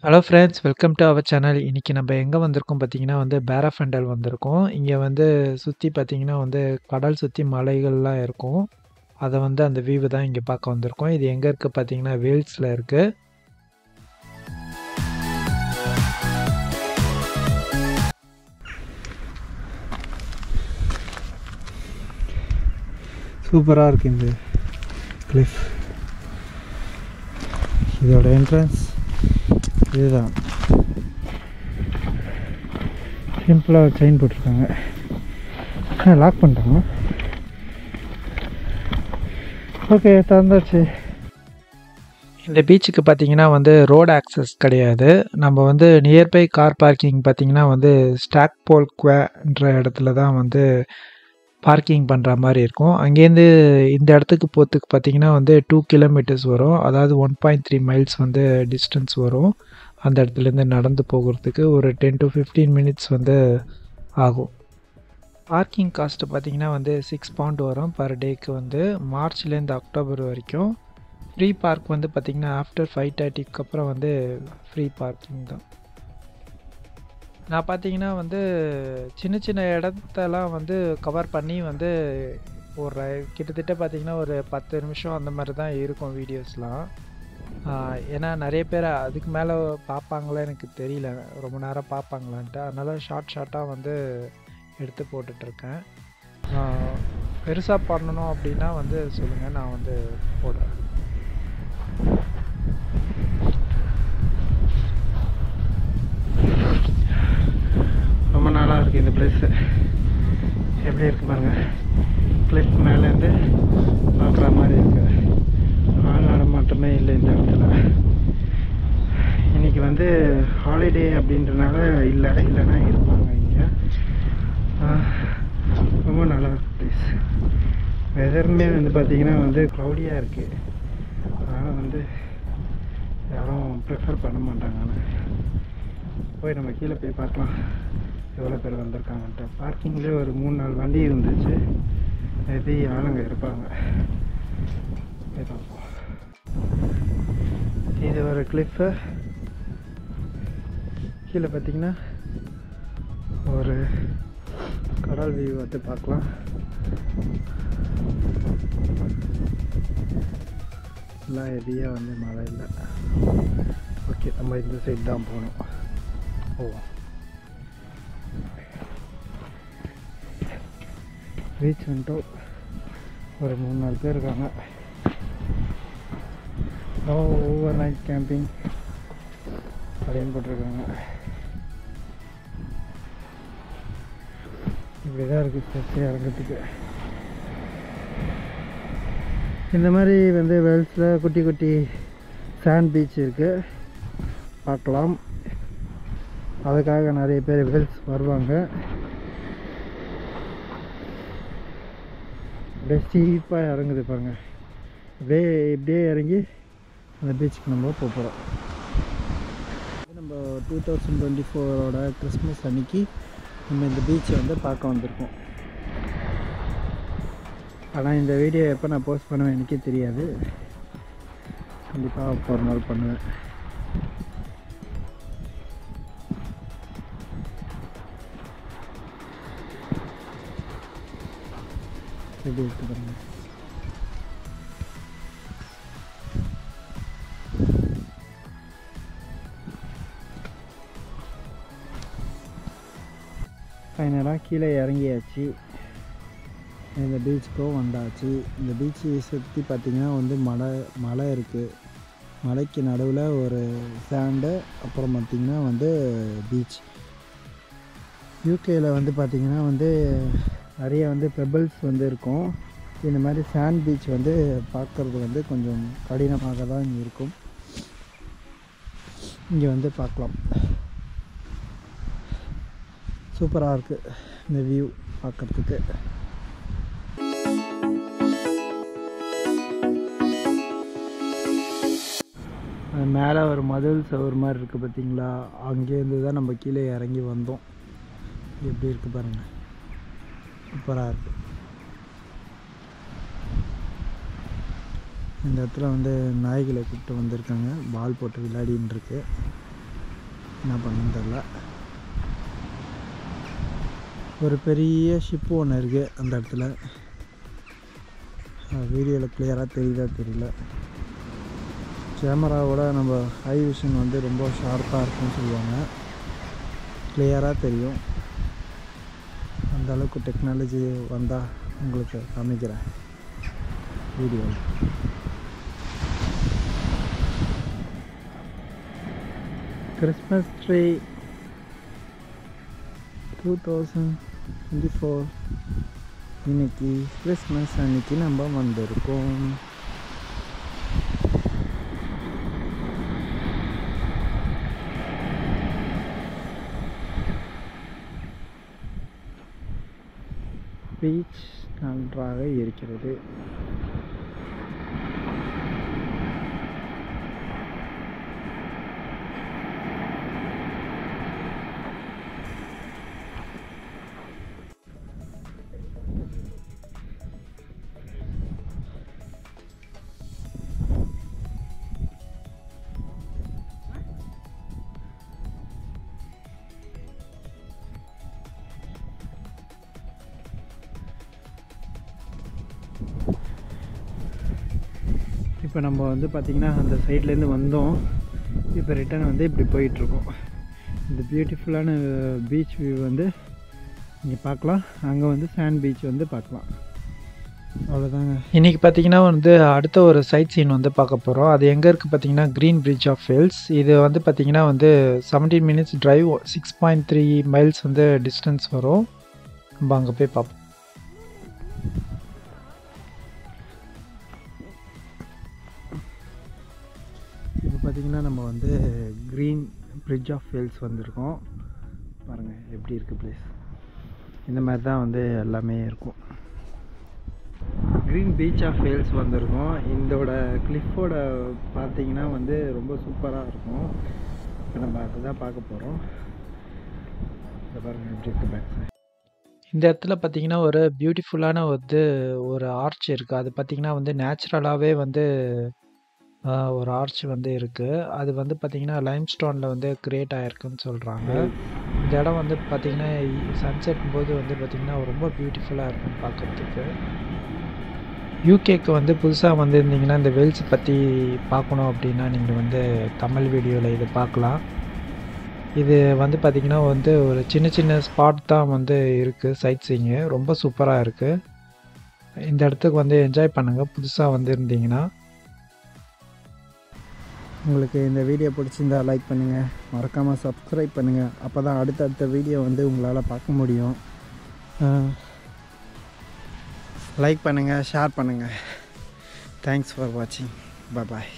Hello friends, welcome to our channel. இன்னைக்கு நம்ம எங்கே வந்திருக்கோம் பார்த்தீங்கன்னா பேரஃபெண்டல் வந்திருக்கோம். இங்கே சுற்றி பார்த்தீங்கன்னா கடல் சுற்றி மலைகள்லாம் இருக்கும். அதை அந்த வியூ தான் இங்கே பார்க்க வந்திருக்கோம். இது எங்கே இருக்குது பார்த்தீங்கன்னா வேல்ஸில் இருக்குது. சூப்பராக இருக்குது இந்த கிளிஃப். இதோட என்ட்ரன்ஸ் இதுதான். சிம்பிளாக செயின் போட்டிருக்காங்க. லாக் பண்ணிட்டாங்க. ஓகே, திறந்தாச்சு. இந்த பீச்சுக்கு பார்த்தீங்கன்னா ரோடு ஆக்சஸ் கிடையாது. நம்ம நியர்பை கார் பார்க்கிங் பார்த்தீங்கன்னா ஸ்டாக் போல் குவேன்ற இடத்துல தான் பார்க்கிங் பண்ணுற மாதிரி இருக்கும். அங்கேருந்து இந்த இடத்துக்கு போகிறதுக்கு பார்த்தீங்கன்னா 2 கிலோமீட்டர்ஸ் வரும். அதாவது 1.3 மைல்ஸ் டிஸ்டன்ஸ் வரும். அந்த இடத்துலேருந்து நடந்து போகிறதுக்கு ஒரு 10 to 15 மினிட்ஸ் ஆகும். பார்க்கிங் காஸ்ட்டு பார்த்தீங்கன்னா 6 பவுண்ட் வரும் பர் டேக்கு. மார்ச்லேருந்து அக்டோபர் வரைக்கும். ஃப்ரீ பார்க் பார்த்திங்கன்னா ஆஃப்டர் 5:30க்கு அப்புறம் ஃப்ரீ பார்க்கிங் தான். நான் பார்த்தீங்கன்னா சின்ன சின்ன இடத்தெல்லாம் கவர் பண்ணி ஒரு கிட்டத்தட்ட பார்த்தீங்கன்னா ஒரு 10 நிமிஷம் அந்த மாதிரி தான் இருக்கும் வீடியோஸ்லாம். ஏன்னா நிறைய பேர் அதுக்கு மேலே பார்ப்பாங்களா எனக்கு தெரியல, ரொம்ப நேரம் பார்ப்பாங்களான்ட்டு. அதனால் ஷார்ட்டாக எடுத்து போட்டுட்ருக்கேன். பெருசாக பண்ணணும் அப்படின்னா சொல்லுங்கள், நான் போடுறேன். ரொம்ப நாளாக இருக்குது இந்த பிளேஸு. எப்படி இருக்குது பாருங்கள். கிளிஃப் மேலேருந்து பார்க்குற மாதிரி இருக்குது. ஆள் நடமாட்டமே இல்லை இந்த இடத்துல. இன்றைக்கி ஹாலிடே அப்படின்றனால இல்லைன்னா இருப்பாங்க இங்கே. ரொம்ப நல்லா இருக்குது பிளேஸ். வெதருமே பார்த்திங்கன்னா க்ளௌடியாக இருக்குது. அதனால் யாரும் ப்ரிஃபர் பண்ண மாட்டாங்க. போய் நம்ம கீழே போய் பார்க்கலாம் எவ்வளோ பேர் வந்திருக்காங்கன்ட்டு. பார்க்கிங்லேயே ஒரு 3-4 வண்டி இருந்துச்சு. மேபி ஆளுங்க இருப்பாங்க. போய் பார்ப்போம். இது ஒரு கிளிஃபு. கீழே பார்த்தீங்கன்னா ஒரு கடல் வியூ பார்க்கலாம். எல்லாம் ஹெவியாக மழை இல்லை. ஓகே, நம்ம இந்த சைடு தான் போகணும். பீச் ஒரு 3-4 பேர் இருக்காங்க. ஓவர் நைட் கேம்பிங் அப்படின்னு போட்டிருக்காங்க. இப்படிதான் இருக்குது ஸ்டெப்ஸ் இறங்கிறதுக்கு. இந்த மாதிரி வேல்ஸில் குட்டி குட்டி சாண்ட் பீச் இருக்குது, பார்க்கலாம். அதுக்காக நிறைய பேர் வேல்ஸ் வருவாங்க. அப்படியே ஸ்டீப்பாக இறங்குது பாருங்க. இப்படியே இறங்கி அந்த பீச்சுக்கு நம்ம போகிறோம். நம்ம 2024 கிறிஸ்மஸ் அன்னைக்கு நம்ம இந்த பீச்சை பார்க்க வந்திருக்கோம். ஆனால் இந்த வீடியோ எப்போ நான் போஸ்ட் பண்ணுவேன் எனக்கே தெரியாது. கண்டிப்பாக ஒரு நாள் பண்ணுவேன். எப்படி இருக்கு பாருங்க. ஃபைனலாக கீழே இறங்கியாச்சு. இந்த பீச்சுக்கும் வந்தாச்சு. இந்த பீச்சு சுற்றி பார்த்திங்கன்னா மலை இருக்குது. மலைக்கு நடுவில் ஒரு சாண்டு, அப்புறம் பார்த்திங்கன்னா பீச். யூகேயில் பார்த்திங்கன்னா நிறைய பெபிள்ஸ் இருக்கும். இந்த மாதிரி சாண்ட் பீச் பார்க்குறது கொஞ்சம் கடினமாக தான் இங்கே இருக்கும். இங்கே பார்க்கலாம். சூப்பராக இருக்குது இந்த வியூ பார்க்குறதுக்கு. மேலே ஒரு மதில் சவர் மாதிரி இருக்குது பார்த்திங்களா, அங்கேருந்து தான் நம்ம கீழே இறங்கி வந்தோம். எப்படி இருக்குது பாருங்கள், சூப்பராக இருக்குது. இந்த இடத்துல நாய்களை கூப்பிட்டு வந்திருக்காங்க. பால் போட்டு விளையாடின்னு இருக்கு. என்ன பண்ணுன்னு தெரில. ஒரு பெரிய ஷிப்பு ஒன்று இருக்குது அந்த இடத்துல. வீடியோவில் கிளியராக தெரியுதா தெரியல. கேமராவோட நம்ம ஹை விஷன் வந்து ரொம்ப ஷார்ப்பாக இருக்குன்னு சொல்லுவாங்க. கிளியராக தெரியும். அந்த அளவுக்கு டெக்னாலஜி வந்தால் உங்களுக்கு காமிக்கிறேன் வீடியோவில். கிறிஸ்மஸ் ட்ரீ 2024 இன்னைக்கு கிறிஸ்மஸ் அன்னைக்கு நம்ம வந்திருக்கோம். பீச் நன்றாக இருக்கிறது. இப்போ நம்ம வந்து பார்த்திங்கன்னா அந்த சைட்லேருந்து வந்தோம். இப்போ ரிட்டர்ன் வந்து இப்படி போயிட்டுருக்கோம். இந்த பியூட்டிஃபுல்லான பீச் வியூ வந்து இங்கே பார்க்கலாம். அங்கே வந்து சாண்ட் பீச் வந்து பார்க்கலாம். அவ்வளோதாங்க. இன்றைக்கி பார்த்தீங்கன்னா வந்து அடுத்த ஒரு சைட் சீன் வந்து பார்க்க போகிறோம். அது எங்கே இருக்குது பார்த்தீங்கன்னா க்ரீன் பிரிட்ஜ் ஆஃப் வேல்ஸ். இது வந்து பார்த்திங்கன்னா வந்து 17 மினிட்ஸ் ட்ரைவ், 6.3 மைல்ஸ் வந்து டிஸ்டன்ஸ் வரும். நம்ம அங்கே போய் பார்ப்போம். இப்போ பார்த்திங்கன்னா நம்ம வந்து க்ரீன் பிரிட்ஜ் ஆஃப் வேல்ஸ் வந்திருக்கோம். பாருங்கள் எப்படி இருக்குது பிளேஸ். இந்த மாதிரி தான் வந்து எல்லாமே இருக்கும். க்ரீன் பீச் ஆஃப் வேல்ஸ் வந்திருக்கோம். இதோட கிளிஃபோட பார்த்திங்கன்னா வந்து ரொம்ப சூப்பராக இருக்கும். இப்போ நம்ம அதுதான் பார்க்க போகிறோம். இதை பாருங்கள் எப்படி இருக்குது பேக் சைட். இந்த இடத்துல பார்த்தீங்கன்னா ஒரு பியூட்டிஃபுல்லான வந்து ஒரு ஆர்ச் இருக்குது. அது பார்த்திங்கன்னா வந்து நேச்சுரலாகவே வந்து ஒரு ஆர்ச் வந்து இருக்குது. அது வந்து பார்த்திங்கன்னா லைம்ஸ்டோனில் வந்து க்ரியேட் ஆகிருக்குன்னு சொல்கிறாங்க. இந்த இடம் வந்து பார்த்திங்கன்னா சன்செட் போது வந்து பார்த்திங்கன்னா ரொம்ப பியூட்டிஃபுல்லாக இருக்கும் பார்க்குறதுக்கு. யூகேக்கு வந்து புதுசாக வந்திருந்தீங்கன்னா இந்த வேல்ஸ் பற்றி பார்க்கணும் அப்படின்னா நீங்கள் வந்து தமிழ் வீடியோவில் இது பார்க்கலாம். இது வந்து பார்த்திங்கன்னா வந்து ஒரு சின்ன சின்ன ஸ்பாட் தான் வந்து இருக்குது. சைட் சீயிங்கு ரொம்ப சூப்பராக இருக்குது. இந்த இடத்துக்கு வந்து என்ஜாய் பண்ணுங்கள் புதுசாக வந்திருந்தீங்கன்னா. உங்களுக்கு இந்த வீடியோ பிடிச்சிருந்தா லைக் பண்ணுங்கள், மறக்காமல் சப்ஸ்கிரைப் பண்ணுங்கள். அப்போ தான் அடுத்தடுத்த வீடியோ வந்து உங்களால் பார்க்க முடியும். லைக் பண்ணுங்கள், ஷேர் பண்ணுங்கள். தேங்க்ஸ் ஃபார் வாட்சிங். பாய்.